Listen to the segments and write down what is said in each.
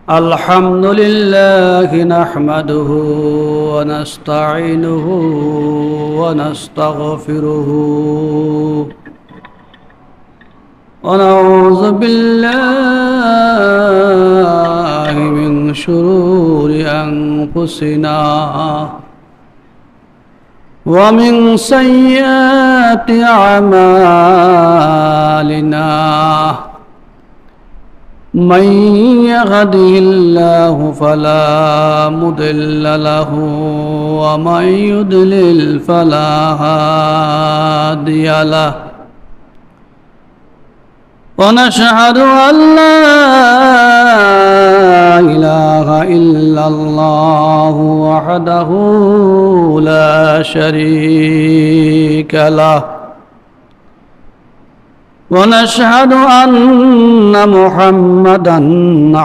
الحمد لله نحمده ونستعينه ونستغفره ونعوذ بالله من شرور أنفسنا ومن سيئات أعمالنا من يهده الله فلا مضل له ومن يضلل فلا هادي له ونشهد أن لا إله إلا الله وحده لا شريك له ونشهد أن محمدًا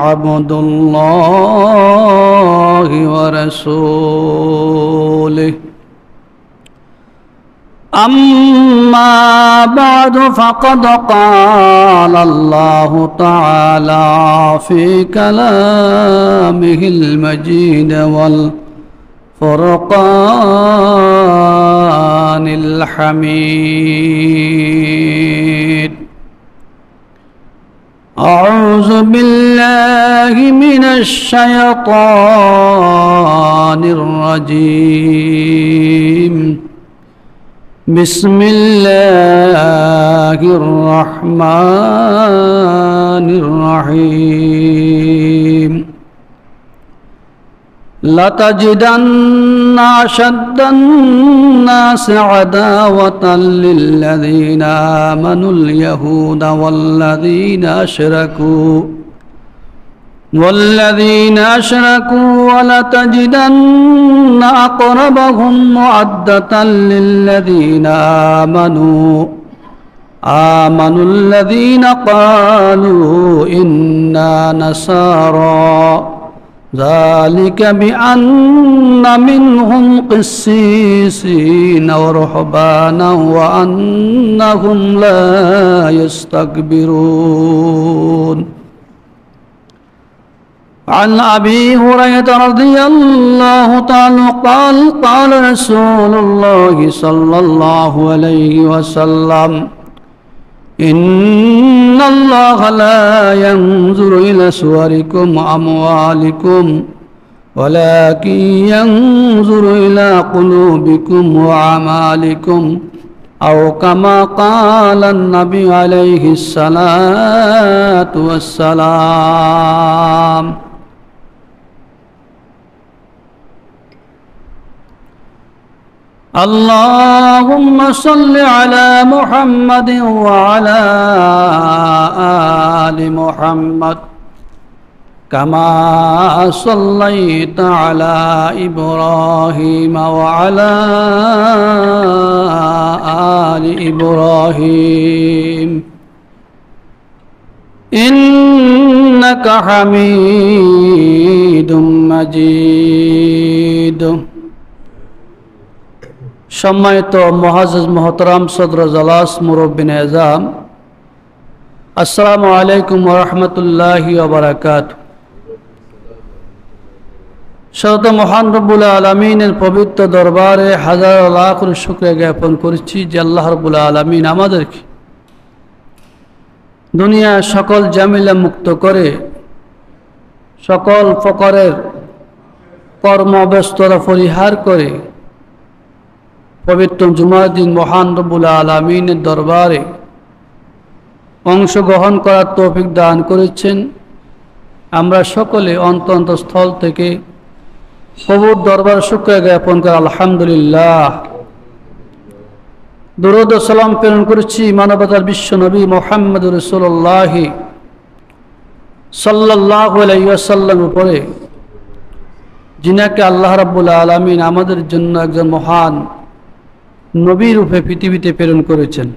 عبد الله ورسوله أما بعد فقد قال الله تعالى في كلامه المجيد والفرقان الحميد أعوذ بالله من الشيطان الرجيم بسم الله الرحمن الرحيم لتجدن أشد الناس عداوة للذين آمنوا اليهود والذين أشركوا ولتجدن أقربهم مودة للذين آمنوا الذين قالوا إنا نصارى ذلك بأن منهم قسيسين ورهبانا وأنهم لا يستكبرون عن أبي هريرة رضي الله تعالى قال رسول الله صلى الله عليه وسلم إن الله لا ينظر إلى صوركم وأموالكم ولكن ينظر إلى قلوبكم وأعمالكم أو كما قال النبي عليه الصلاة والسلام اللهم صل على محمد وعلى آل محمد كما صليت على إبراهيم وعلى آل إبراهيم إنك حميد مجيد সম্মানিত মুআজ্জাজ মুহতারাম সদর জালাস মুরব্বিন এজাম আসসালামু আলাইকুম ওয়া রাহমাতুল্লাহি ওয়া বারাকাতুহু। শত মহান রব্বুল আলামিনের পবিত্র দরবারে হাজার লাখ শুকরিয়া জ্ঞাপন করছি যে আল্লাহ রব্বুল আলামিন আমাদেরকে দুনিয়া সকল জামিলা মুক্ত করে সকল প্রকারের কর্মব্যস্ততা পরিহার করে পবিত্র জুমার দিন মহান রব্বুল আলামিনের দরবারে অংশগ্রহণ করার তৌফিক দান করেছেন। আমরা সকলে অন্তঃস্থল থেকে প্রভুর দরবার শুকরিয়া জ্ঞাপন করে আলহামদুলিল্লাহ। দরুদ ও সালাম প্রেরণ করেছি মানবতার বিশ্ব নবী মুহাম্মদুর রাসূলুল্লাহ সাল্লাল্লাহু আলাইহি ওয়াসাল্লামের উপরে, যিনাকে আল্লাহ রাব্বুল আলামিন আমাদের জন্য একজন মহান নবী রূপে পৃথিবীতে প্রেরণ করেছেন।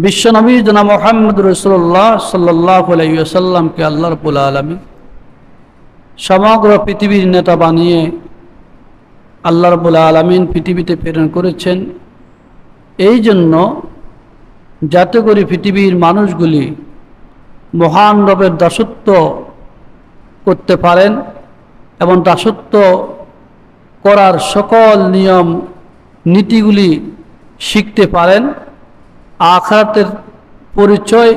বিশ্ব নবী জনাব মুহাম্মদ রাসূলুল্লাহ সাল্লাল্লাহু আলাইহি ওয়াসাল্লামকে আল্লাহ রাব্বুল আলামিন সমগ্র পৃথিবীর নেতা বানিয়ে আল্লাহ রাব্বুল আলামিন পৃথিবীতে প্রেরণ করেছেন। এই জন্য যাতে করে পৃথিবীর মানুষগুলি মহান রবের দাসত্ব করতে পারেন এবং দাসত্ব করার সকল নিয়ম নীতিগুলি শিখতে পারেন, আখিরাতের পরিচয়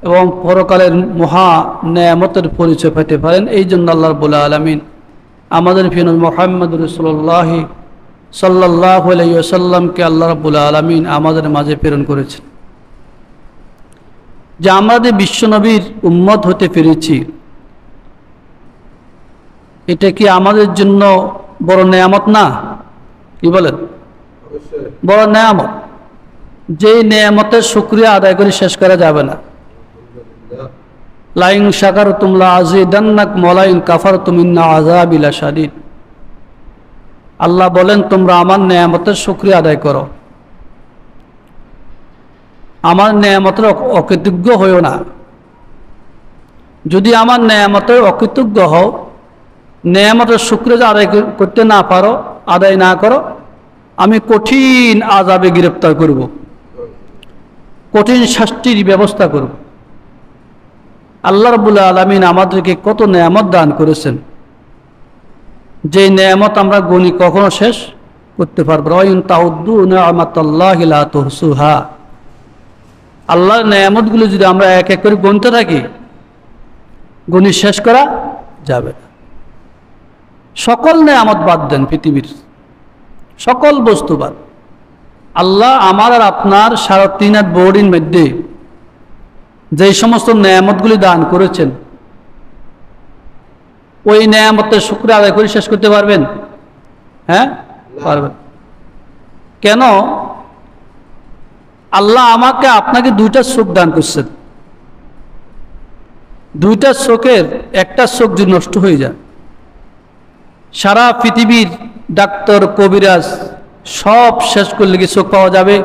এবং পরকালের মহা নেয়ামতের পরিচয় পেতে পারেন। এই জন্য আল্লাহ রাব্বুল আলামিন আমাদের প্রিয় নবী মুহাম্মদ রাসূলুল্লাহ সাল্লাল্লাহু আলাইহি ওয়াসাল্লামকে আল্লাহ রাব্বুল আলামিন আমাদের মাঝে প্রেরণ করেছেন, যে আমাদের বিশ্বনবীর উম্মত হতে পেরেছি। এটা কি আমাদের জন্য বড় নেয়ামত না? কি বলেন? বড় নেয়ামত, যেই নেয়ামতের শুকরিয়া আদায় করে শেষ করা যাবে না। লাইন শাকারতুম লাযিদান্নাকুম ওয়া লাইন কাফারতুম ইন্না আযাবি লাশাদীদ। আল্লাহ বলেন, তোমরা আমার নেয়ামতের শুকরিয়া আদায় করো, আমার নেয়ামতের অকৃতজ্ঞ হইও না। যদি আমার নেয়ামতের অকৃতজ্ঞ হও, নেয়ামতের শুকরিয়া আদায় করতে না পারো, আদায় না করো, আমি কঠিন আযাবে গ্রেফতার করব, কঠিন শাস্তির ব্যবস্থা করব। আল্লাহ রাব্বুল আলামিন আমাদেরকে কত নেয়ামত দান করেছেন, যে নেয়ামত আমরা গণি কখনো শেষ করতে পারবো না। ওয়াইন তাউদ্দু নি'মাতাল্লাহি লা তুহসুহা। আল্লাহর নেয়ামতগুলো যদি আমরা এক এক করে গুনতে থাকি, গণি শেষ করা যাবে না। সকল নেয়ামত বাদ দেন, পৃথিবীর সকল বস্তু বাদ। আল্লাহ আমার আর আপনার সারা তিন হাত বডির মধ্যে যে সমস্ত নেয়ামতগুলি দান করেছেন, ওই নেয়ামতের শুকরিয়া আদায় করে শেষ করতে পারবেন? হ্যাঁ, পারবেন। কেন? আল্লাহ আমাকে আপনাকে দুইটা চোখ দান করছেন। দুইটা চোখের একটা চোখ যদি নষ্ট হয়ে যায়, সারা পৃথিবীর ডাক্তার কবিরাজ সব শেষ করলে কি চোখ পাওয়া যাবে?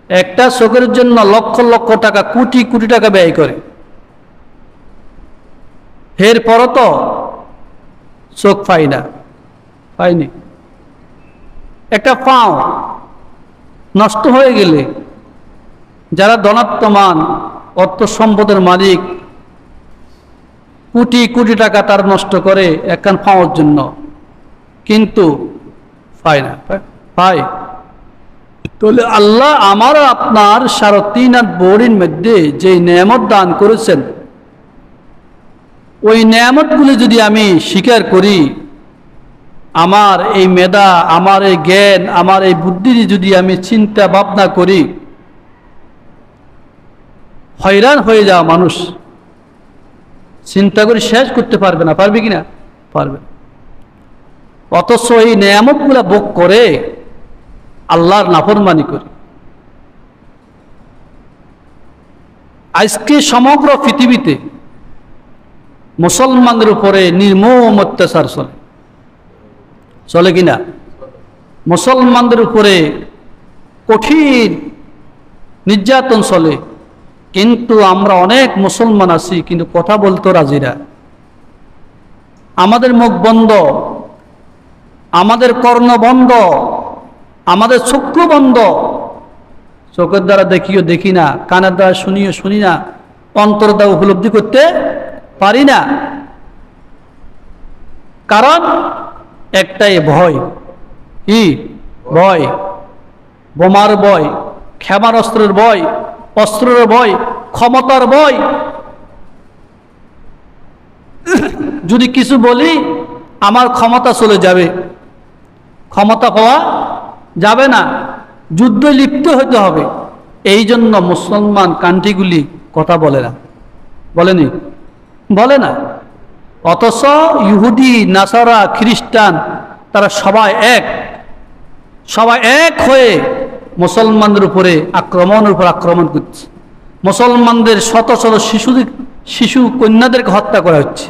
একটা চোখের জন্য লক্ষ লক্ষ টাকা, কোটি কোটি টাকা ব্যয় করে, এরপরও তো চোখ পাইনি। একটা পাও নষ্ট হয়ে গেলে, যারা ধনাত্মমান অর্থ সম্পদের মালিক, কোটি কোটি টাকা তার নষ্ট করে একখান পাওয়ার জন্য, কিন্তু পায় না। পায়? তাহলে আল্লাহ আমার আপনার সারা তিন হাত বডির মধ্যে যে নেয়ামত দান করেছেন, ওই নেয়ামতগুলি যদি আমি স্বীকার করি, আমার এই মেধা, আমার এই জ্ঞান, আমার এই বুদ্ধি যদি আমি চিন্তা ভাবনা করি, হয়রান হয়ে যাওয়া মানুষ চিন্তা করে শেষ করতে পারবে না। পারবে কিনা? পারবে। অথচ এই নেয়ামতগুলা ভোগ করে আল্লাহর নাফরমানি করে। আজকে সমগ্র পৃথিবীতে মুসলমানদের উপরে নির্মম অত্যাচার চলে কিনা? মুসলমানদের উপরে কঠিন নির্যাতন চলে, কিন্তু আমরা অনেক মুসলমান আছি কিন্তু কথা বলতে রাজি না। আমাদের মুখ বন্ধ, আমাদের কর্ণ বন্ধ, আমাদের চক্ষু বন্ধ। চোখের দ্বারা দেখিও দেখি না, কানের দ্বারা শুনিও শুনি না, অন্তর দ্বারা উপলব্ধি করতে পারি না। কারণ একটাই ভয়। কি ভয়? বোমার ভয়, ক্ষেপণাস্ত্রের ভয়, অস্ত্রের ভয়, ক্ষমতার ভয়। যদি কিছু বলি আমার ক্ষমতা চলে যাবে, ক্ষমতা পাওয়া যাবে না, যুদ্ধে লিপ্ত হতে হবে। এই জন্য মুসলমান কান্ট্রিগুলি কথা বলে না। বলেনি? বলে না। অথচ ইহুদি, নাসারা, খ্রিস্টান তারা সবাই এক হয়ে মুসলমানদের উপরে আক্রমণের উপর আক্রমণ করছে। মুসলমানদের শত শত শিশু কন্যাদেরকে হত্যা করা হচ্ছে,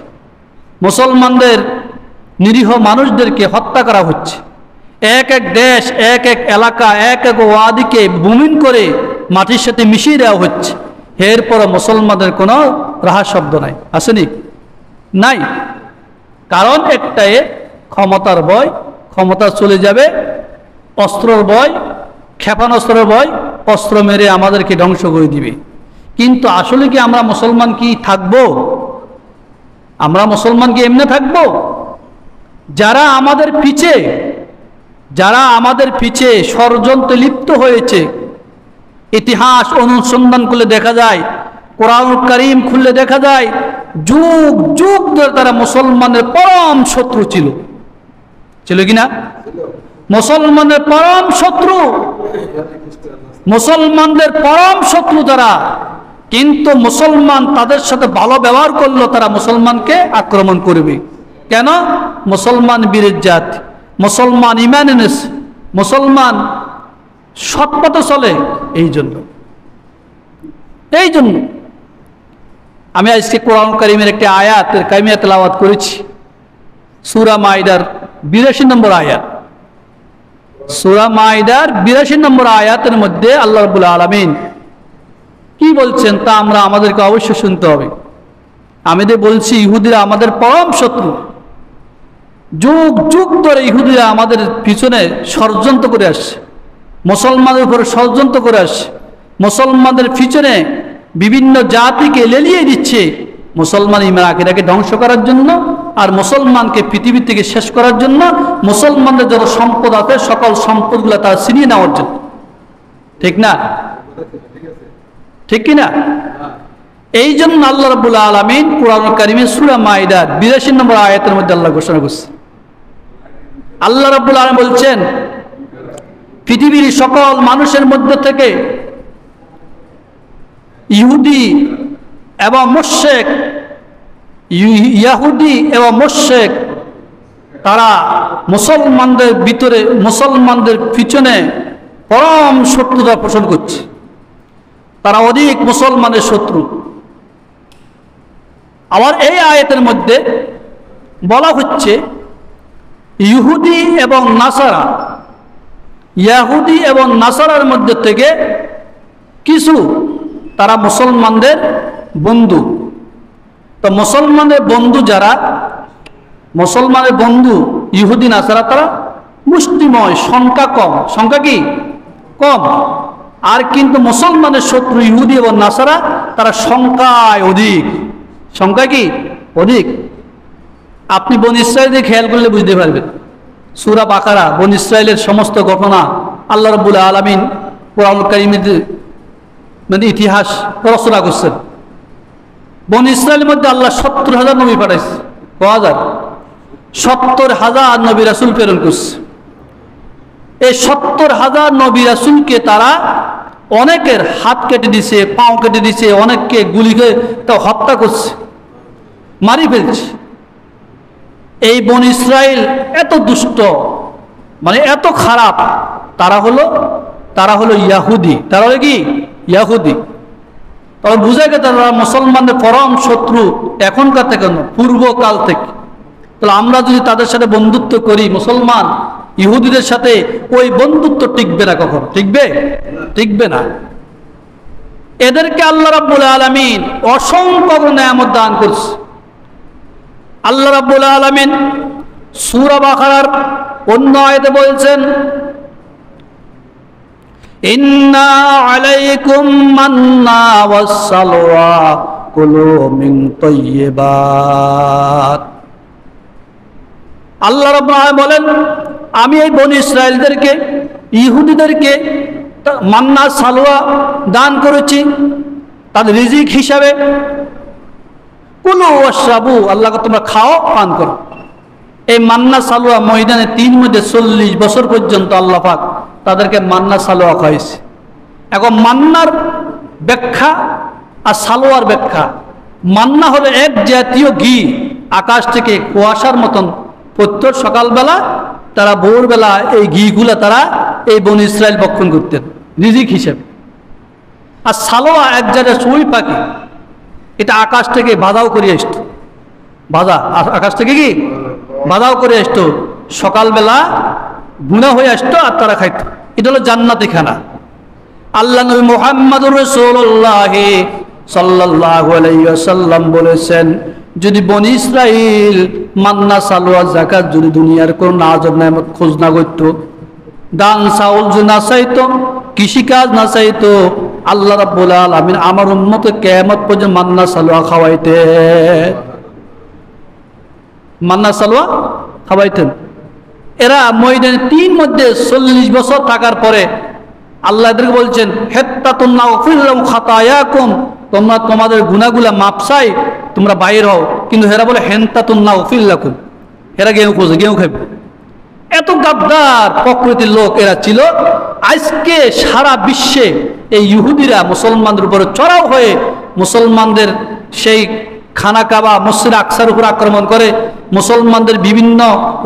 মুসলমানদের নিরীহ মানুষদেরকে হত্যা করা হচ্ছে। এক এক দেশ, এক এক এলাকা, এক এক ওয়াদিকে বুমিন করে মাটির সাথে মিশিয়ে দেওয়া হচ্ছে। এরপর মুসলমানদের কোনো রাহা শব্দ নাই। আসেনি? নাই। কারণ একটাই, ক্ষমতার ভয়, ক্ষমতা চলে যাবে, অস্ত্রর ভয়, ক্ষেপণাস্ত্রের ভয়, অস্ত্র মেরে আমাদেরকে ধ্বংস করে দিবে। কিন্তু আসলে কি আমরা মুসলমান কি থাকবো? আমরা মুসলমান কি এমনি থাকবো? যারা আমাদের পিছে ষড়যন্ত্রে লিপ্ত হয়েছে, ইতিহাস অনুসন্ধান করলে দেখা যায়, কোরআনুল কারীম খুললে দেখা যায়, যুগ যুগ ধরে তারা মুসলমানের পরম শত্রু ছিল কিনা? মুসলমানের পরম শত্রু, মুসলমানদের পরম শত্রু তারা। কিন্তু মুসলমান তাদের সাথে ভালো ব্যবহার করলো, তারা মুসলমানকে আক্রমণ করবে। কেন? মুসলমান বীরের জাত, মুসলমান ঈমান এনেছে, মুসলমান সৎ পথে চলে। এই জন্য আমি আজকে কোরআন কারীমের একটি আয়াতের কামিয়া তেলাওয়াত করেছি, সূরা মাইদার 82 নম্বর আয়াত। সূরা মাইদার 82 নম্বর আয়াতের মধ্যে আল্লাহ রাব্বুল আলামিন কি বলছেন তা আমাদেরকে অবশ্যই শুনতে হবে। আমি বলছি, ইহুদিরা আমাদের পরম শত্রু। যুগ যুগ ধরে ইহুদিরা আমাদের পিছনে ষড়যন্ত্র করে আসছে, মুসলমানদের উপরে ষড়যন্ত্র করে আসছে, মুসলমানদের পিছনে বিভিন্ন জাতিকে লেলিয়ে দিচ্ছে মুসলমান ঈমান আকীদাকে ধ্বংস করার জন্য, আর মুসলমানকে পৃথিবী থেকে শেষ করার জন্য, মুসলমানদের যত সম্পদ আছে সকল সম্পদগুলো তারা ছিনিয়ে নেওয়ার জন্য। ঠিক না? ঠিক কিনা? এই জন্য আল্লাহ রাব্বুল আলামিন কোরআনুল কারীমের সূরা মাইদার 82 নম্বর আয়াতের মধ্যে আল্লাহ ঘোষণা করছে। আল্লাহ রাব্বুল আলামিন বলছেন, পৃথিবীর সকল মানুষের মধ্যে থেকে ইহুদি এবং মুশরিক, ইহুদি এবং মুশরিক তারা মুসলমানদের ভিতরে, মুসলমানদের পিছনে পরম শত্রুতা পোষণ করছে। তারা অধিক মুসলমানের শত্রু। আবার এই আয়াতের মধ্যে বলা হচ্ছে, ইহুদি এবং নাসারা, ইয়াহুদি এবং নাসারার মধ্যে থেকে কিছু তারা মুসলমানদের বন্ধু। তো মুসলমানের বন্ধু যারা, মুসলমানের বন্ধু ইহুদি নাসারা, তারা মুষ্টিময়, সংখ্যা কম। সংখ্যা কি? কম। আর কিন্তু মুসলমানের শত্রু ইহুদি এবং নাসারা তারা সংখ্যায় অধিক। সংখ্যা কি? অধিক। আপনি বনী ইসরাঈলকে খেয়াল করলে বুঝতে পারবেন। সূরা বাকারা বনী ইসরাঈলের সমস্ত ঘটনা আল্লাহ রাব্বুল আলামিন কোরআনুল কারীমের ইতিহাস রচনা করছেন। বনী ইসরাঈলের মধ্যে আল্লাহ 70,000 নবী পাঠাইছে। কয়? 70,000 নবী রাসূল প্রেরণ করছে। এই 70,000 নবী রাসূলকে তারা অনেকের হাত কেটে দিছে, পাও কেটে দিছে, অনেককে গুলি করে তাও হত্যা করছে, মারি ফেলছে। এই বনী ইসরাঈল এত দুষ্ট, মানে এত খারাপ, তারা হলো ইয়াহুদি। তারা হলো কি? ইয়াহুদি। তারা বুঝে গেছে তারা মুসলমানদের পরম শত্রু এখনকার থেকে নয়, পূর্বকাল থেকে। তাহলে আমরা যদি তাদের সাথে বন্ধুত্ব করি, মুসলমান ইহুদিদের সাথে, ওই বন্ধুত্ব টিকবে না। কখন টিকবে? টিকবে না। এদেরকে আল্লাহ রাব্বুল আলামিন অসংখ্য নেয়ামত দান করছে। আল্লাহ রাব্বুল আলামিন সূরা বাকারার অন্য আয়াতে বলছেন, ইন্না আলাইকুম মান্না ওয়াস সালওয়া কুলু মিন তাইয়্যিবাত। আল্লাহ রাব্বুল আলামিন বলেন, আমি এই বনী ইসরাঈলদেরকে, ইহুদিদেরকে মান্না সালওয়া দান করেছি তাদের রিজিক হিসাবে। কুলু ওয়াশরাবু, আল্লাহকে তোমরা খাও, পান করো। এই মান্না সালওয়া ময়দানে 3 মধ্যে 40 বছর পর্যন্ত আল্লাহ পাক তাদেরকে মান্না সালওয়া খাইছে। এখন মান্নার ব্যাখ্যা আর সালোয়ার ব্যাখ্যা। মান্না হলো এক জাতীয় ঘি, আকাশ থেকে কুয়াশার মতন প্রত্যেক সকালবেলা তারা ভোরবেলা এই ঘিগুলা তারা এই বনী ইসরাঈল ভক্ষণ করতেন রিজিক হিসেবে। আর সালোয়া এক জায়গায় সুই পাখি, এটা আকাশ থেকে বাধাও করে আসতো। আকাশ থেকে কি বাধাও করে আসতো, সকালবেলা গুনাহ হয়ে আসতো আর তারা খাইতো। এটা হলো জান্নাতি খানা। আল্লাহ নবী মুহাম্মদুর রাসূলুল্লাহ সাল্লাল্লাহু আলাইহি ওয়াসাল্লাম বলেছেন, যদি বনী ইসরাঈল মান্না সালোয়া যাকাত যদি দুনিয়ার কোন নাজব নেয়ামত খোঁজ না করত, দান চাউল যদি না চাইতো, কৃষিকাজ না চাইতো, আল্লাহ রাব্বুল আলামিন আমার উম্মতকে কিয়ামত পর্যন্ত মান্না সালোয়া খাওয়াইতেন, মান্না সালোয়া খাওয়াইতেন। এরা ময়দানে 3 মধ্যে 40 বছর থাকার পরে আল্লাহ এদেরকে বলছেন, হেত্তাতুন নাগফির লাকুম খাতায়াকুম, তোমরা তোমাদের গুনাহগুলা মাপ চাই তোমরা বাইর হও, কিন্তু হেরা বলে হেন্তাতুন নাগফির লাকুম, এরা গেঁহু খোঁজে, গেঁহু খাবে। এত গাদ্দার প্রকৃতির লোক এরা ছিল। আজকে সারা বিশ্বে এই ইহুদিরা মুসলমানদের উপরে চড়াও হয়ে মুসলমানদের সেই খানা কাবা মসজিদ আকসার উপর আক্রমণ করে, মুসলমানদের বিভিন্ন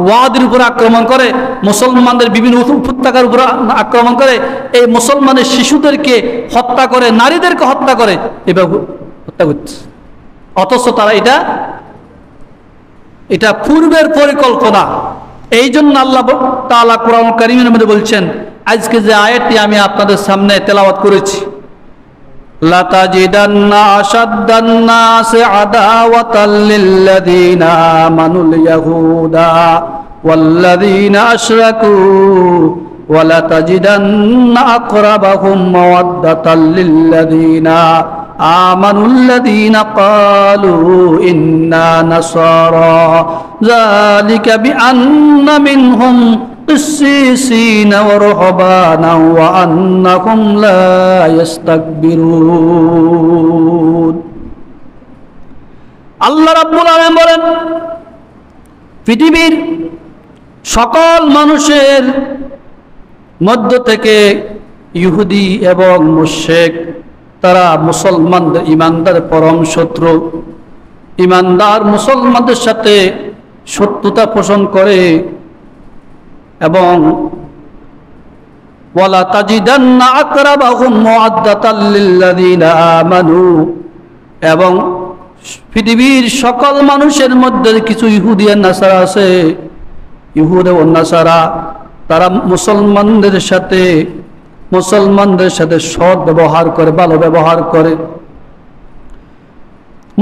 ওয়াদের উপর আক্রমণ করে, মুসলমানদের বিভিন্ন উপত্যকার উপর আক্রমণ করে, এই মুসলমানের শিশুদেরকে হত্যা করে, নারীদেরকে হত্যা করে, এভাবে হত্যা করছে। অথচ তারা এটা পূর্বের পরিকল্পনা। এই জন্য আল্লাহ তাআলা কোরআন কারীমের মধ্যে বলছেন, আজকে যে আয়াতটি আমি আপনাদের সামনে তেলাওয়াত করেছি, লাতাজিদান্না আশাদ্দান নাসি আদাওয়াতাল লিল্লাযীনা আমানুল ইয়াহুদা ওয়াল্লাযীনা আশরাকু ওয়া লাতাজিদান্না আকরাবাহুম মাওয়াদ্দাতাল লিল্লাযীনা আমানুল্লাযীনা ক্বালু ইন্না নাসারা যালিকা বিআন্না মিনহুম قسيسين ورهبانا وأنهم لا يستكبرون। আল্লাহ রাব্বুল আলামিন বলেন, পৃথিবীর সকল মানুষের মধ্য থেকে ইহুদি এবং মুশরিক তারা মুসলমানদের ইমানদার পরম শত্রু। ইমানদার মুসলমানদের সাথে শত্রুতা পোষণ করে এবং ওয়ালা তাজিদান্না আকরাবাহুম মাওয়াদ্দাতাল লিল্লাযীনা আমানু, এবং পৃথিবীর সকল মানুষের মধ্যে কিছু ইহুদি আর নাসারা আছে, ইহুদ ও নাসারা তারা মুসলমানদের সাথে সৎ ব্যবহার করে, ভালো ব্যবহার করে,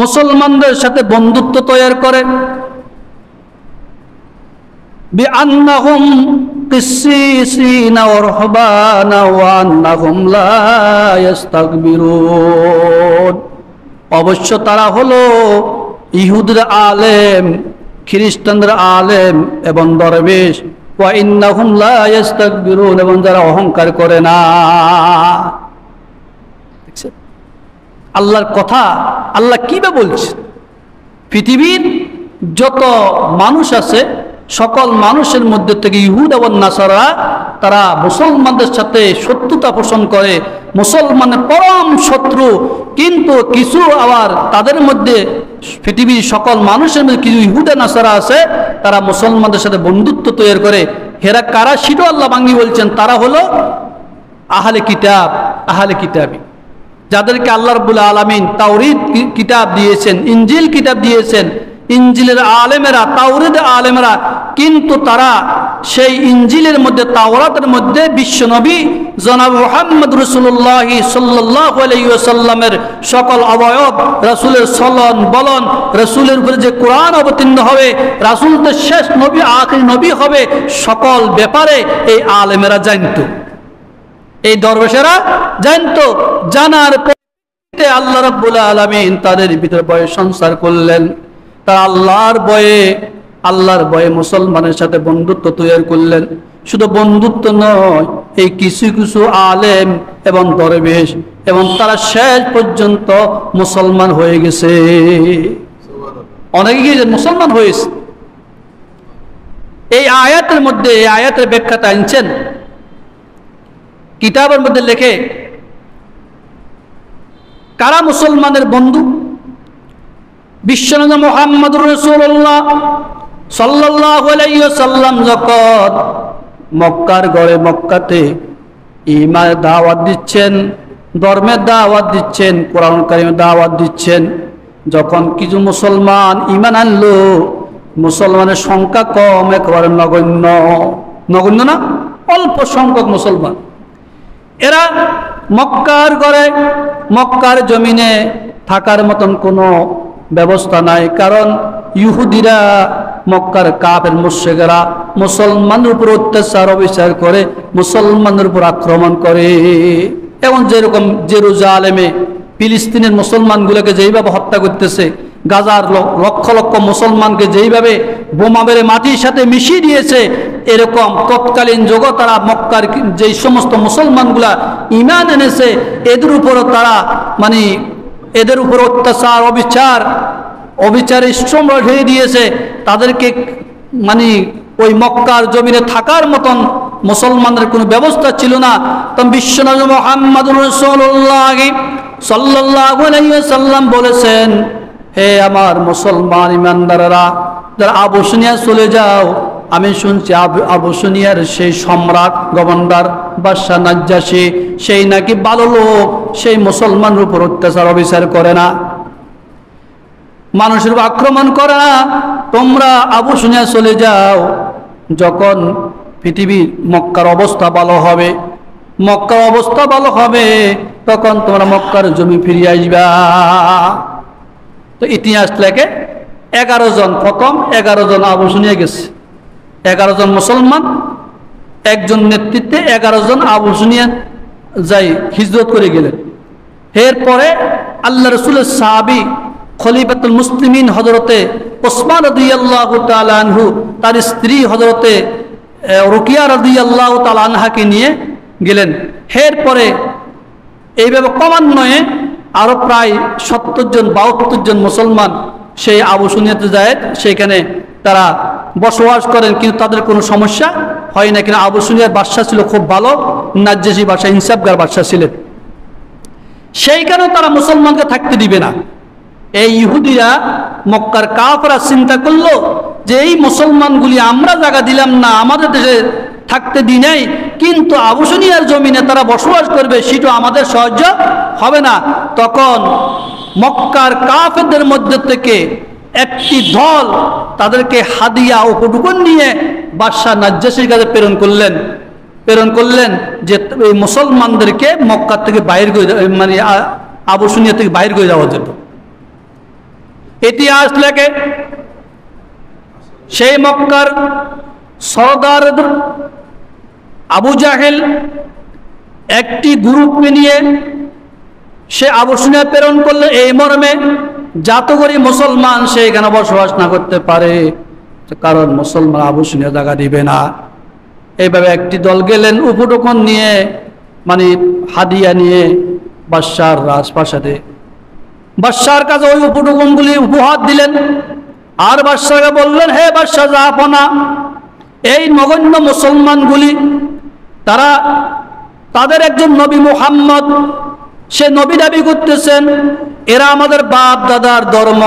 মুসলমানদের সাথে বন্ধুত্ব তৈরি করে। বিআন্নাহুম কিসসিসিনা ওয়া রহবানা ওয়া আন্নাহুম লা ইস্তাকবিরুন। অবশ্য তারা হলো ইহুদির আলেম, খ্রিস্টানদের আলেম এবং দরবেশ। ওয়া ইন্নাহুম লা ইস্তাকবিরুন, এবং যারা অহংকার করে না। আল্লাহর কথা আল্লাহ কিভাবে বলছেন, পৃথিবীর যত মানুষ আছে সকল মানুষের মধ্যে থেকে ইহুদ এবং নাসারা তারা মুসলমানদের সাথে শত্রুতা পোষণ করে, মুসলমানের পরম শত্রু। কিন্তু কিছু আবার তাদের মধ্যে, পৃথিবীর সকল মানুষের মধ্যে কিছু ইহুদা নাসারা আছে, তারা মুসলমানদের সাথে বন্ধুত্ব তৈরি করে। হেরা কারা সেটাও আল্লাহ বাঙ্গি বলছেন, তারা হলো আহলে কিতাব, আহলে কিতাবী, যাদেরকে আল্লাহ রাব্বুল আলামিন তাওরীত কিতাব দিয়েছেন, ইনজিল কিতাব দিয়েছেন। ইনজিলের আলেমেরা, তাওরাতের আলেমেরা, কিন্তু তারা সেই ইনজিলের মধ্যে, তাওরাতের মধ্যে বিশ্বনবী জনাব মুহাম্মদ রাসূলুল্লাহ সাল্লাল্লাহু আলাইহি ওয়াসাল্লামের সকল অবয়ব, রাসূলের চলন বলন, রাসূলের উপরে যে কোরআন অবতীর্ণ হবে, রাসূল তো শেষ নবী, আখির নবী হবে, সকল ব্যাপারে এই আলেমেরা জানতো, এই দরবেশেরা জানতো। জানার পরে আল্লাহ রাব্বুল আলামিন তাদের ভিতরে ভয় সঞ্চার করলেন। তারা আল্লাহর ভয়ে মুসলমানের সাথে বন্ধুত্ব তৈরি করলেন। শুধু বন্ধুত্ব নয়, এই কিছু কিছু আলেম এবং দরবেশ এবং তারা শেষ পর্যন্ত মুসলমান হয়ে গেছে। অনেকে মুসলমান হয়েছে। এই আয়াতের মধ্যে, এই আয়াতের ব্যাখ্যাটা আনছেন কিতাবের মধ্যে লেখে, কারা মুসলমানের বন্ধু? বিশ্বনবী মুহাম্মদুর রাসূলুল্লাহ সাল্লাল্লাহু আলাইহি ওয়াসাল্লাম যখন মক্কার গড়ে, মক্কাতে ঈমানের দাওয়াত দিচ্ছেন, ধর্মের দাওয়াত দিচ্ছেন, কোরআন কারীমের দাওয়াত দিচ্ছেন, যখন কিছু মুসলমান ঈমান আনলো, মুসলমানের সংখ্যা কম, একেবারে নগণ্য, নগণ্য না, অল্প সংখ্যক মুসলমান। এরা মক্কার গড়ে, মক্কার জমিনে থাকার মতন কোনো ব্যবস্থা নাই, কারণ ইহুদিরা মক্কার কাফের মুশরিকরা মুসলমানদের উপর অত্যাচার অবিচার করে, মুসলমানদের উপর আক্রমণ করে। এবং যেরকম জেরুজালেমে ফিলিস্তিনের মুসলমানগুলোকে যেইভাবে হত্যা করতেছে, গাজার লক্ষ লক্ষ মুসলমানকে যেইভাবে বোমা মেরে মাটির সাথে মিশিয়ে দিয়েছে, এরকম তৎকালীন যুগে তারা মক্কার যেই সমস্ত মুসলমানগুলা ঈমান এনেছে এদের উপরও তারা এদের উপর অত্যাচার অবিচারের সম্রাট হয়ে দিয়েছে। তাদেরকে ওই মক্কার জমিনে থাকার মতন মুসলমানদের কোনো ব্যবস্থা ছিল না। তো বিশ্বনবী মুহাম্মদুর রাসূলুল্লাহ সাল্লাল্লাহু আলাইহি ওয়াসাল্লাম বলেছেন, হে আমার মুসলমান ইমানদাররা, যারা আবুসিনিয়া চলে যাও। আমি শুনছি আবুসিনিয়ার সেই সম্রাট গভর্নর বাদশা নাজ্জাশী, সেই নাকি ভালো লোক, সেই মুসলমানের উপর অত্যাচার অবিচার করে না, মানুষের উপর আক্রমণ করে না। তোমরা আবুসিনিয়া চলে যাও। যখন পৃথিবীর মক্কার অবস্থা ভালো হবে, তখন তোমরা মক্কার জমি ফিরিয়ে আসবা। তো ইতিহাস লেখে 11 জন, প্রথম 11 জন আবুসিনিয়া গেছে, 11 জন মুসলমান, একজন নেতৃত্বে 11 জন আবুসিনিয়া যাই হিজরত করে গেলেন। এরপরে আল্লাহ রাসূলের সাহাবী খলিফাতুল মুসলিমিন হযরতে ওসমান রাদিয়াল্লাহু তাআলা আনহু তার স্ত্রী হযরতে রুকিয়া রাদিয়াল্লাহু তাআলা আনহাকে নিয়ে গেলেন। এরপরে এইভাবে ক্রমান্বয়ে আরো প্রায় 70 জন 72 জন মুসলমান সেই আবুসিনিয়াতে যায়, সেখানে তারা বসবাস করেন, কিন্তু তাদের কোনো সমস্যা হয় না। কিন্তু আবুসিনিয়ার বাদশা ছিল খুব ভালো, নাজ্জাশী বাদশা, ইনসাফগার বাদশা ছিলেন। সেইখানেও তারা মুসলমানকে থাকতে দিবে না। এই ইহুদিরা, মক্কার কাফেররা চিন্তা করলো যে এই মুসলমানগুলি আমরা জায়গা দিলাম না, আমাদের দেশে থাকতে দিই নাই, কিন্তু আবুসিনিয়ার জমিনে তারা বসবাস করবে, সেটা আমাদের সহ্য হবে না। তখন মক্কার কাফেরদের মধ্যে থেকে একটি দল তাদেরকে হাদিয়া উপঢৌকন নিয়ে বাদশা নাজ্জাশীর কাছে প্রেরণ করলেন যে এই মুসলমানদেরকে মক্কা থেকে বাইরে করে, আবুসিনিয়া থেকে বাইরে করে যাওয়ার জন্য। ইতিহাস লেখে সেই মক্কার সরদার আবু জাহেল একটি গ্রুপকে নিয়ে সে আবুসিনিয়া প্রেরণ করলে এই মর্মে, যাতে করে মুসলমান সেখানে বসবাস না করতে পারে, কারণ মুসলমান আবুসিনিয়া জায়গা দিবে না। এইভাবে একটি দল গেলেন উপঢৌকন নিয়ে, হাদিয়া নিয়ে বাদশার রাজপ্রাসাদে। বাদশার কাছে ওই উপঢৌকনগুলি উপহার দিলেন, আর বাদশাকে বললেন, হে বাদশা জাহাপনা, এই নগণ্য মুসলমানগুলি তাদের একজন নবী মুহাম্মদ, সে নবী দাবি করতেছেন, এরা আমাদের বাপ দাদার ধর্ম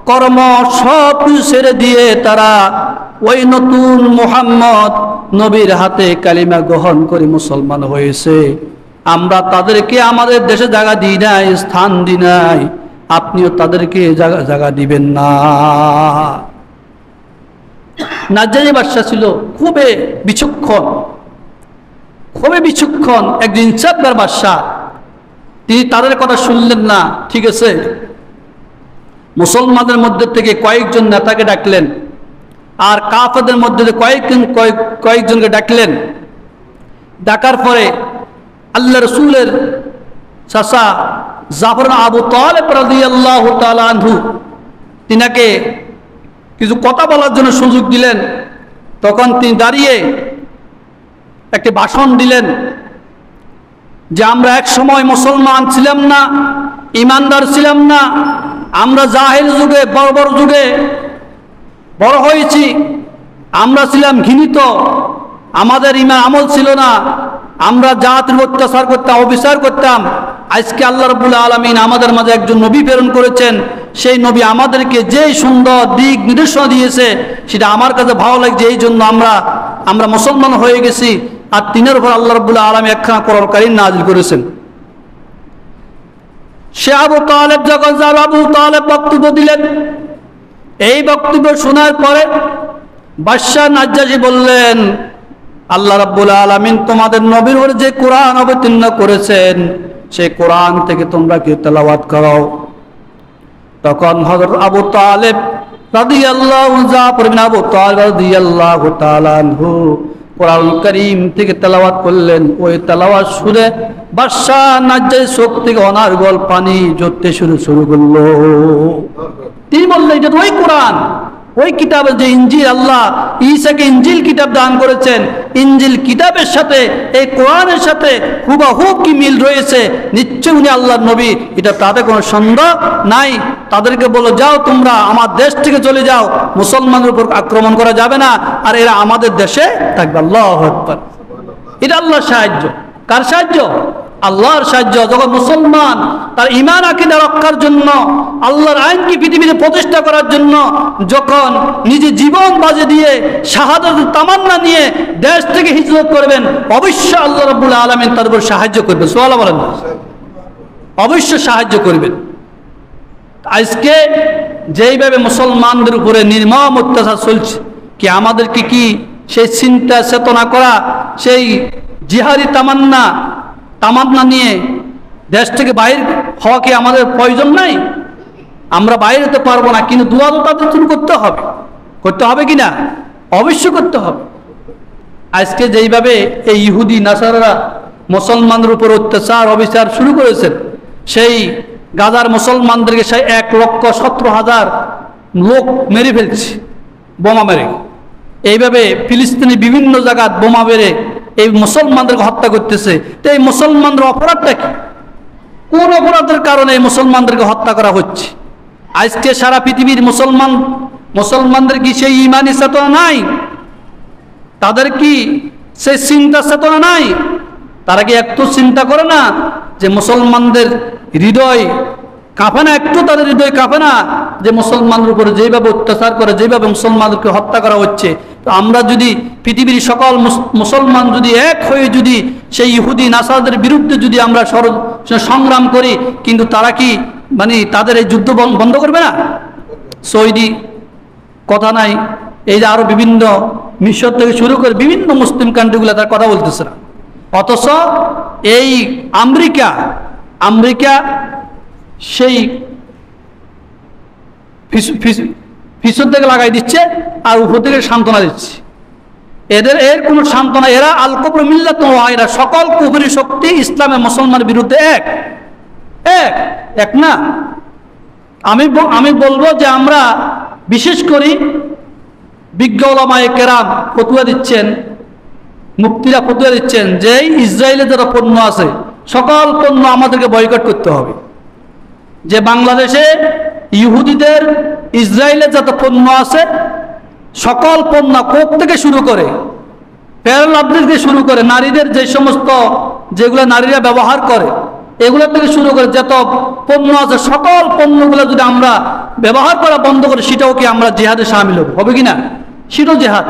কর্ম সব কিছু ছেড়ে দিয়ে তারা ওই নতুন মুহাম্মদ নবীর হাতে কালিমা গ্রহণ করে মুসলমান হয়েছে। আমরা তাদেরকে আমাদের দেশে জায়গা দিই নাই, স্থান দিই নাই, আপনিও তাদেরকে জায়গা দিবেন না। নাজ্জাশী বাদশা ছিল খুবই বিচক্ষণ, একজন ইনসাফগার বাদশা। তিনি তাদের কথা শুনলেন না। ঠিক আছে, মুসলমানদের মধ্যে থেকে কয়েকজন নেতাকে ডাকলেন, আর কাফেরদের মধ্যে কয়েকজনকে ডাকলেন। ডাকার পরে আল্লাহ রসুলের চাচা জাফর আবু তালেব রাদিয়াল্লাহু তাআলা আনহু তিনাকে কিছু কথা বলার জন্য সুযোগ দিলেন। তখন তিনি দাঁড়িয়ে একটি ভাষণ দিলেন যে আমরা এক সময় মুসলমান ছিলাম না, ইমানদার ছিলাম না, আমরা জাহেল যুগে, বর্বর যুগে বড় হয়েছি, আমরা ছিলাম ঘৃণিত, আমাদের ইমান আমল ছিল না, আমরা জাতির অত্যাচার করতাম, অবিচার করতাম। আজকে আল্লাহ রাব্বুল আলামিন আমাদের মাঝে একজন নবী প্রেরণ করেছেন, সেই নবী আমাদেরকে যে সুন্দর দিক নির্দেশনা দিয়েছে সেটা আমার কাছে ভালো লাগছে, এই জন্য আমরা মুসলমান হয়ে গেছি। আর তিনের উপর আল্লাহ রাব্বুল আলামিন একখানা কোরআন কারীম নাযিল করেছেন। সে আবু তালেব যখন আবু তালেব বক্তব্য দিলেন, এই বক্তব্য শোনার পরে বাদশা নাজ্জাশী বললেন, আল্লাহ রাব্বুল আলামিন তোমাদের নবীর উপর যে কোরআন অবতীর্ণ করেছেন সেই কোরআন থেকে তোমরা কি তেলাওয়াত করো। তখন হযরত আবু তালেব রাদিয়াল্লাহু জাফর বিন আবু তালিব রাদিয়াল্লাহু তাআলা আনহু কোরআন কারীম থেকে তেলাওয়াত করলেন। ওই তেলাওয়াত শুনে বাদশাহ নাজ্জাশীর চোখ থেকে অনার্গল পানি ঝরতে শুরু করলো। তিনি বললেন, এটা তো ওই কোরআন, ওই কিতাবের যে ইঞ্জিল, আল্লাহ ঈসাকে ইঞ্জিল কিতাব দান করেছেন, ইঞ্জিল কিতাবের সাথে এই কোরআনের সাথে হুবহু কি মিল রয়েছে, নিশ্চয় উনি আল্লাহর নবী, এটা তাতে কোনো সন্দেহ নাই। তাদেরকে বলো, যাও তোমরা আমার দেশ থেকে চলে যাও, মুসলমানের উপর আক্রমণ করা যাবে না, আর এরা আমাদের দেশে থাকবে। আল্লাহু আকবার। এটা আল্লাহর সাহায্য। কার সাহায্য? আল্লাহর সাহায্য। যখন মুসলমান তার ঈমান আকীদা রক্ষার জন্য, আল্লাহর আইনকে পৃথিবীতে প্রতিষ্ঠা করার জন্য যখন নিজে জীবন বাজি দিয়ে শাহাদাতের তামান্না নিয়ে দেশ থেকে হিজরত করবেন, অবশ্যই আল্লাহ রাব্বুল আলামিন তার উপর সাহায্য করবেন। সুবহানাল্লাহ বলেন। অবশ্যই সাহায্য করবেন। আজকে যেইভাবে মুসলমানদের উপরে নির্মম অত্যাচার চলছে, কি আমাদেরকে কি সেই চিন্তা চেতনা করা, সেই জিহাদি তামান্না নিয়ে দেশ থেকে বাইর হওয়া কি আমাদের প্রয়োজন নাই? আমরা বাইরে হতে পারবো না, কিন্তু দোয়া তো তাদের শুরু করতে হবে কি না? অবশ্যই করতে হবে। আজকে যেইভাবে এই ইহুদি নাসারারা মুসলমানদের উপর অত্যাচার অবিচার শুরু করেছেন, সেই গাজার মুসলমানদেরকে সেই 1,17,000 লোক মেরে ফেলছে বোমা মেরে। এইভাবে ফিলিস্তিনি বিভিন্ন জায়গায় বোমা মেরে এই মুসলমানদেরকে হত্যা করতেছে। তো এই মুসলমানদের অপরাধটা কি? কোন অপরাধের কারণে এই মুসলমানদেরকে হত্যা করা হচ্ছে? আজকে সারা পৃথিবীর মুসলমানদের কি সেই ঈমানি চেতনা নাই? তাদের কি সেই চিন্তা চেতনা নাই? তারা কি একটু চিন্তা করে না যে মুসলমানদের হৃদয় কাঁপে না? একটু তাদের হৃদয় কাঁপে না যে মুসলমানদের উপরে যেভাবে অত্যাচার করে, যেভাবে মুসলমানদেরকে হত্যা করা হচ্ছে? তো আমরা যদি পৃথিবীর সকল মুসলমান যদি এক হয়ে যদি সেই ইহুদি নাসারাদের বিরুদ্ধে যদি আমরা সংগ্রাম করি, কিন্তু তারা কি তাদের এই যুদ্ধ বন্ধ করবে না? সৌদি কথা নাই, এই যে আরো বিভিন্ন মিশর থেকে শুরু করে বিভিন্ন মুসলিম কান্ট্রিগুলো তার কথা বলতেছে না। অথচ এই আমেরিকা সেই পিছন থেকে লাগাই দিচ্ছে আর উপর থেকে সান্ত্বনা দিচ্ছে। এর কোন সান্ত্বনা, এরা আল কুফরু মিল্লাতুন ওয়াহিদা, সকল কুফরি শক্তি ইসলামের মুসলমানের বিরুদ্ধে এক না। আমি বলবো যে আমরা বিশেষ করে বিজ্ঞ উলামায়ে কেরাম ফতোয়া দিচ্ছেন, মুফতিরা ফতোয়া দিচ্ছেন যে ইসরায়েলের যারা পণ্য আছে সকল পণ্য আমাদেরকে বয়কট করতে হবে। যে বাংলাদেশে ইহুদিদের ইসরায়েলের যত পণ্য আছে সকল পণ্য, কোক থেকে শুরু করে প্যারালাব্রিক থেকে শুরু করে নারীদের যে সমস্ত যেগুলো নারীরা ব্যবহার করে এগুলো থেকে শুরু করে যত পণ্য আছে সকল পণ্যগুলো যদি আমরা ব্যবহার করা বন্ধ করি, সেটাও কি আমরা জিহাদে শামিল হবে কিনা? সেটাও জিহাদ।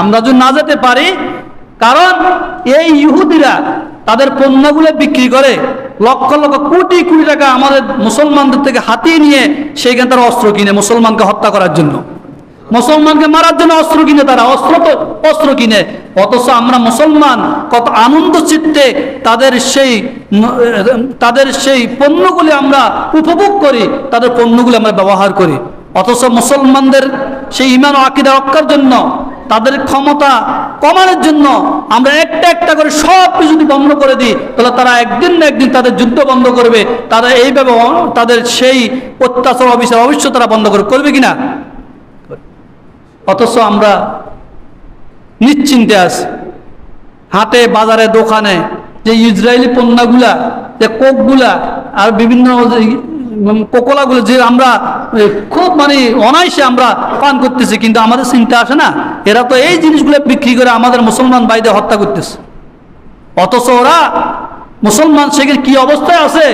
আমরা যদি না যেতে পারি, কারণ এই ইহুদিরা তাদের পণ্যগুলো বিক্রি করে লক্ষ লক্ষ কোটি কোটি টাকা আমাদের মুসলমানদের থেকে হাতিয়ে নিয়ে সেইখানে তারা অস্ত্র কিনে মুসলমানকে হত্যা করার জন্য, মুসলমানকে মারার জন্য অস্ত্র কিনে, তারা অস্ত্র কিনে। অথচ আমরা মুসলমান কত আনন্দ চিত্তে তাদের সেই পণ্যগুলি আমরা উপভোগ করি, তাদের পণ্যগুলি আমরা ব্যবহার করি। অথচ মুসলমানদের সেই ঈমান ও আকীদা রক্ষার জন্য, তাদের ক্ষমতা কমানোর জন্য আমরা একটা একটা করে সব কিছু যদি বন্ধ করে দিই, তাহলে তারা একদিন না একদিন তাদের যুদ্ধ বন্ধ করবে। তারা এইভাবে তাদের সেই অত্যাচার অবিচার অবশ্যই তারা বন্ধ করবে কিনা? অথচ আমরা নিশ্চিন্তে আছি। হাটে বাজারে দোকানে যে ইসরায়েলি পণ্যগুলা, যে কোকগুলা আর বিভিন্ন কোকোলাগুলো যে আমরা খুব অনায়াসে আমরা পান করতেছি, কিন্তু আমাদের চিন্তা আসে না এরা তো এই জিনিসগুলো বিক্রি করে আমাদের মুসলমান ভাইদের হত্যা করতেছে। অথচ ওরা মুসলমান সেখানে কি অবস্থায় আছে,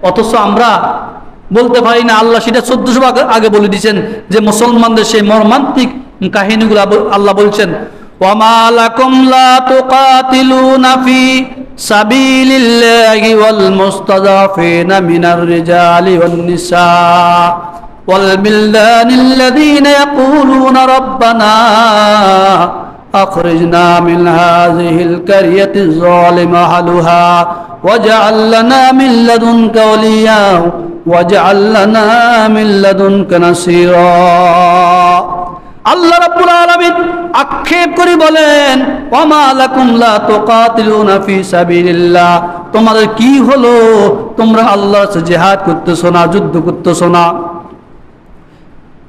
অথচ আমরা বলতে পারি না। আল্লাহ সেটা 1400 আগে বলে দিয়েছেন যে মুসলমানদের সেই মর্মান্তিক কাহিনীগুলো আল্লাহ বলছেন, ওয়ামা লাকুম লা তুকাতিলুনা ফি সাবিলিল্লাহি ওয়াল মুস্তাযাফিনা মিনার রিজালি ওয়ান নিসা ওয়াল বিলদানিল্লাযীনা ইয়াকুলুনা রাব্বানা আখরিজনা মিন হাযিহিল কারিয়াতিয যালিমা আহলুহা ওয়াজআল লানা মিন লাদুনকা ওয়ালিয়্যা ওয়াজআল লানা মিন লাদুনকা নাসীরা। আল্লাহ রাব্বুল আলামিন আক্ষেপ করে বলেন, ওয়ামা লাকুম লা তুকাতিলুনা ফি সাবিলিল্লাহ, তোমাদের কি হলো, তোমরা আল্লাহর সাথে জিহাদ করতেছো না, যুদ্ধ করতেছো না।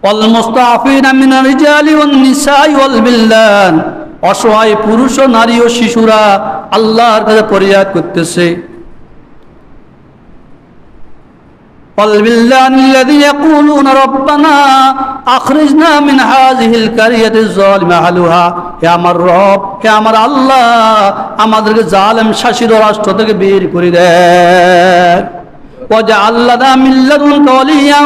ওয়াল মুস্তাফিনা মিনার রিজালি ওয়ান নিসাই ওয়াল বিলদান, অসহায় পুরুষ ও নারী ও শিশুরা আল্লাহর কাছে ফরিয়াদ করতেছে। والبلدان الذين يقولون ربنا أخرجنا من هذه القرية الظالم أهلها, হে আমার রব, হে আমার আল্লাহ, আমাদেরকে জালেম শাসিত রাষ্ট্র থেকে বের করে দেন। ওয়াজআল লানা মিন লাদুনকা ওয়ালিয়্যা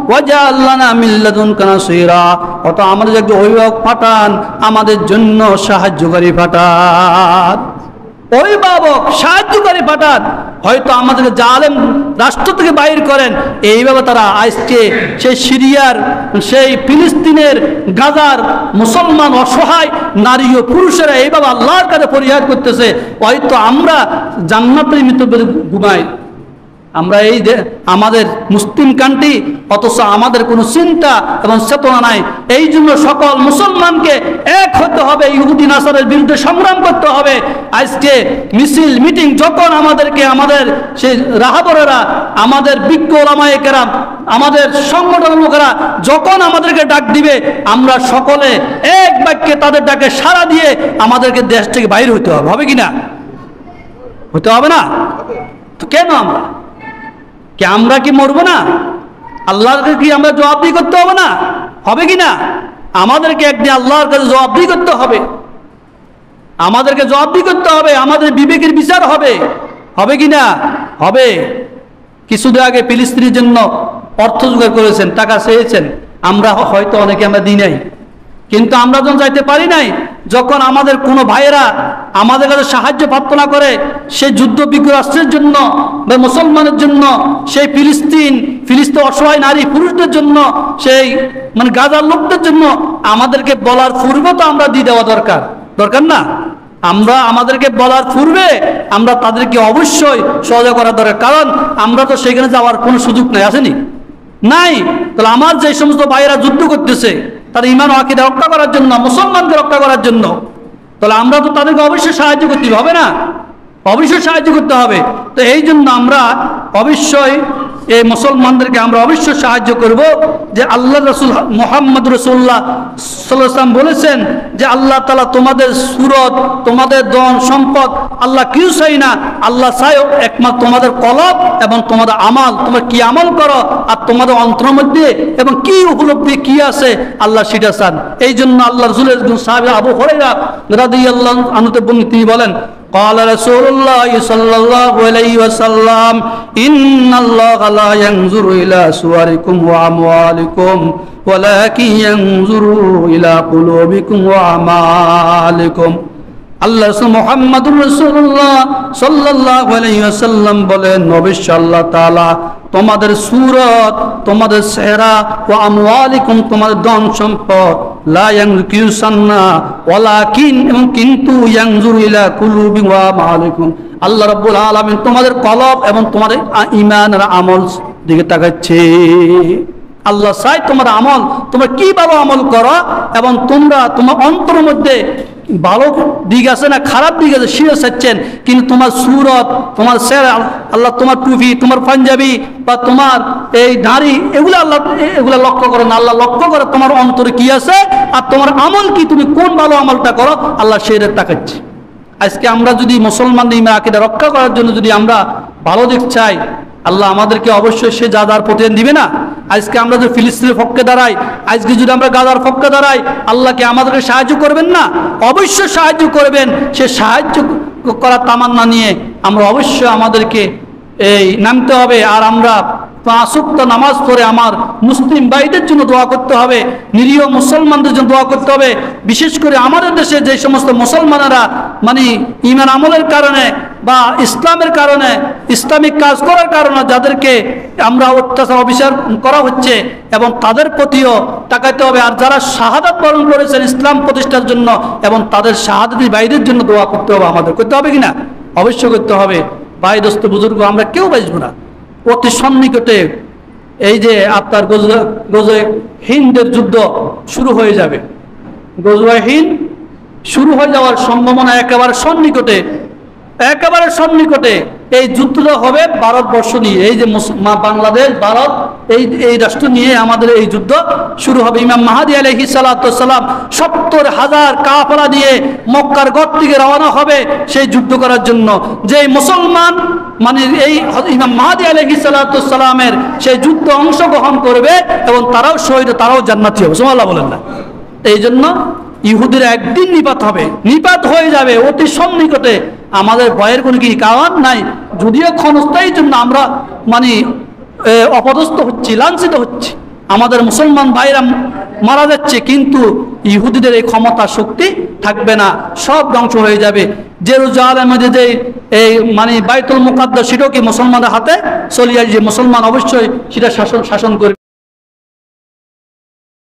ওয়াজআল লানা মিন লাদুনকা নাসীরা, অত আমাদের একজন অভিভাবক পাঠান, আমাদের জন্য সাহায্যকারী পাঠান, অভিভাবক সাহায্যকারী পাঠান, হয়তো আমাদেরকে জালেম রাষ্ট্র থেকে বাইর করেন। এইভাবে তারা আজকে সেই সিরিয়ার, সেই ফিলিস্তিনের, গাজার মুসলমান অসহায় নারী ও পুরুষেরা এইভাবে আল্লাহর কাছে ফরিয়াদ করতেছে। হয়তো আমরা জান্নাতের মৃত্যু ঘুমাই, আমরা এই যে আমাদের মুসলিম কান্ট্রি, অথচ আমাদের কোনো চিন্তা এবং চেতনা নাই। এই জন্য সকল মুসলমানকে এক হতে হবে, ইহুদি নাসারের বিরুদ্ধে সংগ্রাম করতে হবে। আজকে মিছিল মিটিং যখন আমাদেরকে আমাদের সেই রাহাবরেরা, আমাদের বিজ্ঞ ওলামায়ে কেরাম, আমাদের সংগঠন লোকেরা যখন আমাদেরকে ডাক দিবে, আমরা সকলে এক বাক্যে তাদের ডাকে সাড়া দিয়ে আমাদেরকে দেশ থেকে বাইরে হতে হবে। হবে কি না? হতে হবে না? তো কেন আমরা কি মরবো না? আল্লাহকে কি আমরা জবাবদিহি করতে হবে না? হবে কি না? আমাদেরকে একদিন আল্লাহর কাছে জবাবদিহি করতে হবে, আমাদেরকে জবাবদিহি করতে হবে, আমাদের বিবেকের বিচার হবে। হবে কি না? হবে। কিছুদিন আগে ফিলিস্তিনের জন্য অর্থ জোগাড় করেছেন, টাকা চেয়েছেন, আমরা হয়তো অনেকে আমরা দিই নাই, কিন্তু আমরা যখন যাইতে পারি নাই, যখন আমাদের কোনো ভাইয়েরা আমাদের কাছে সাহায্য প্রার্থনা করে, সেই যুদ্ধ বিগ্রহ রাষ্ট্রের জন্য বা মুসলমানের জন্য, সেই ফিলিস্তিন অসহায় নারী পুরুষদের জন্য, সেই গাজার লোকদের জন্য, আমাদেরকে বলার পূর্বে তো আমরা দিয়ে দেওয়া দরকার না? আমরা আমাদেরকে বলার পূর্বে আমরা তাদেরকে অবশ্যই সহযোগিতা করা দরকার, কারণ আমরা তো সেখানে যাওয়ার কোনো সুযোগ নাই, আসেনি নাই। তাহলে আমার যে সমস্ত ভাইয়েরা যুদ্ধ করতেছে তার ঈমান ও আকীদা রক্ষা করার জন্য, মুসলমানকে রক্ষা করার জন্য, তাহলে আমরা তো তাদেরকে অবশ্যই সাহায্য করতে হবে না? অবশ্যই সাহায্য করতে হবে। তো এই জন্য আমরা অবশ্যই এই মুসলমানদেরকে আমরা অবশ্যই সাহায্য করব। যে আল্লাহ রাসূল মুহাম্মদ রাসূলুল্লাহ সাল্লাল্লাহু আলাইহি ওয়াসাল্লাম বলেছেন যে আল্লাহ তাআলা তোমাদের সুরত, তোমাদের ধন সম্পদ আল্লাহ কিছু চাই না, আল্লাহ চাই একমাত্র তোমাদের কলব এবং তোমাদের আমাল, তোমরা কি আমল করো আর তোমাদের অন্তরের মধ্যে এবং কি উপলব্ধি কি আছে আল্লাহ সেটা চান। এই জন্য আল্লাহ রাসূলের সাহাবী আবু হুরায়রা রাদিয়াল্লাহু আনহু তিনি বলেন, قال رسول الله صلى الله عليه وسلم إن الله لا ينظر إلى صوركم وأموالكم ولكن ينظر إلى قلوبكم وأعمالكم। আল্লাহ মুহাম্মদুর রাসূলুল্লাহ সাল্লাল্লাহু আলাইহি ওয়াসাল্লাম বলেন, অবশ্যই আল্লাহ তাআলা তোমাদের সূরত, তোমাদের চেহারা, ও আমওয়ালিকুম তোমাদের ধন সম্পদ, লা ইয়ানজুরুনা ওয়ালাকিন এবং কিন্তু ইয়ানজুরু ইলা কুলুবি ওয়া আমালিকুম, আল্লাহ রাব্বুল আলামিন তোমাদের কলব এবং তোমাদের ঈমান আর আমল দিকে তাকাচ্ছে। আল্লাহ চাই তোমার আমল, তোমরা কিভাবে আমল করো এবং তোমরা তোমার অন্তরের মধ্যে ভালো দিক আছে না খারাপ দিক আছে সেও চাচ্ছেন, কিন্তু তোমার সুরত, তোমার চেহারা, আল্লাহ তোমার টুপি, তোমার পাঞ্জাবি বা তোমার এই দাড়ি, এগুলা লক্ষ্য করো না। আল্লাহ লক্ষ্য করে তোমার অন্তরে কি আছে আর তোমার আমল কি, তুমি কোন ভালো আমলটা করো, আল্লাহ সেটা তাকাচ্ছে। আজকে আমরা যদি মুসলমানদের ঈমান আকীদা রক্ষা করার জন্য যদি আমরা ভালো দিক চাই, আল্লাহ আমাদেরকে অবশ্যই সে যাদার প্রতিদান দিবে না? আজকে আমরা যদি ফিলিস্তিনের পক্ষে দাঁড়াই, আজকে যদি আমরা গাজার পক্ষে দাঁড়াই, আল্লাহকে আমাদেরকে সাহায্য করবেন না? অবশ্যই সাহায্য করবেন। সে সাহায্য করার তামান্না নিয়ে আমরা অবশ্যই আমাদেরকে এই নামতে হবে। আর আমরা 5 ওয়াক্ত নামাজ পড়ে আমার মুসলিম ভাইদের জন্য দোয়া করতে হবে, নিরীহ মুসলমানদের জন্য দোয়া করতে হবে। বিশেষ করে আমাদের দেশে যে সমস্ত মুসলমানেরা ঈমান আমলের কারণে বা ইসলামের কারণে, ইসলামিক কাজ করার কারণে যাদেরকে আমরা অত্যাচার অবিচার করা হচ্ছে, এবং তাদের প্রতিও তাকাইতে হবে। আর যারা শাহাদাত বরণ করেছেন ইসলাম প্রতিষ্ঠার জন্য, এবং তাদের শাহাদাতি ভাইদের জন্য দোয়া করতে হবে। আমাদের করতে হবে কিনা? অবশ্যই করতে হবে। ভাই দোস্ত বুজুর্গ, আমরা কেউ বাঁচব না। অতি সন্নিকটে এই যে আপনার গজওয়ে হিন্দের যুদ্ধ শুরু হয়ে যাবে, গজওয়ে হিন্দ শুরু হয়ে যাওয়ার সম্ভাবনা একেবারে সন্নিকটে। এই যুদ্ধটা হবে ভারতবর্ষ নিয়ে, এই যে বাংলাদেশ ভারত এই রাষ্ট্র নিয়ে আমাদের এই যুদ্ধ শুরু হবে। ইমাম মাহদী আলাইহিস সালাতু ওয়াস সালাম ৭০,০০০ কাফেলা নিয়ে মক্কার গড় থেকে রওনা হবে সেই যুদ্ধ করার জন্য। যে মুসলমান মানে এই ইমাম মাহদী আলাইহিস সালাতু ওয়াস সালামের সেই যুদ্ধে অংশগ্রহণ করবে এবং তারাও শহীদ, তারাও জান্নাতি হবে। সুবহানাল্লাহ বলেন না? এই জন্য ইহুদিরা একদিন নিপাত হয়ে যাবে অতি সন্নিকটে। আমাদের ভয়ের কোনো কি কারণ নাই, যদিও ক্ষণস্থায়ীর জন্য আমরা মানে অপদস্থ হচ্ছি, লাঞ্ছিত হচ্ছি, আমাদের মুসলমান ভাইরা মারা যাচ্ছে, কিন্তু ইহুদিদের এই ক্ষমতা শক্তি থাকবে না, সব ধ্বংস হয়ে যাবে। জেরুজালেমে যে এই মানে বাইতুল মুকাদ্দাস সেটাও কি মুসলমানদের হাতে চলে আসবে, মুসলমান অবশ্যই সেটা শাসন করবে।